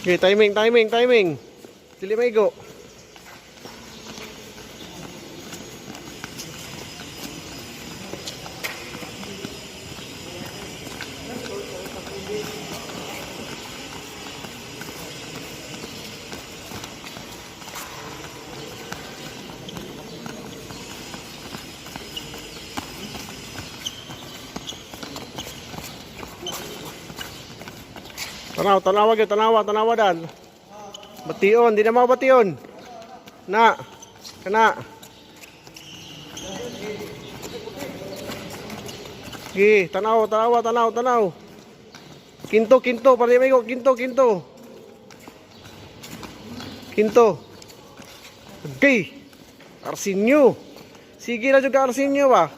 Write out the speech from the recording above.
Okay, timing. Dili maigo. Tanawa dan. Bation, di na mau bation. Na. Kana. Gi, tanaw. Kinto, pare may go, kinto. Okay. Arsinyo. Sige na juga Arsinyo ba?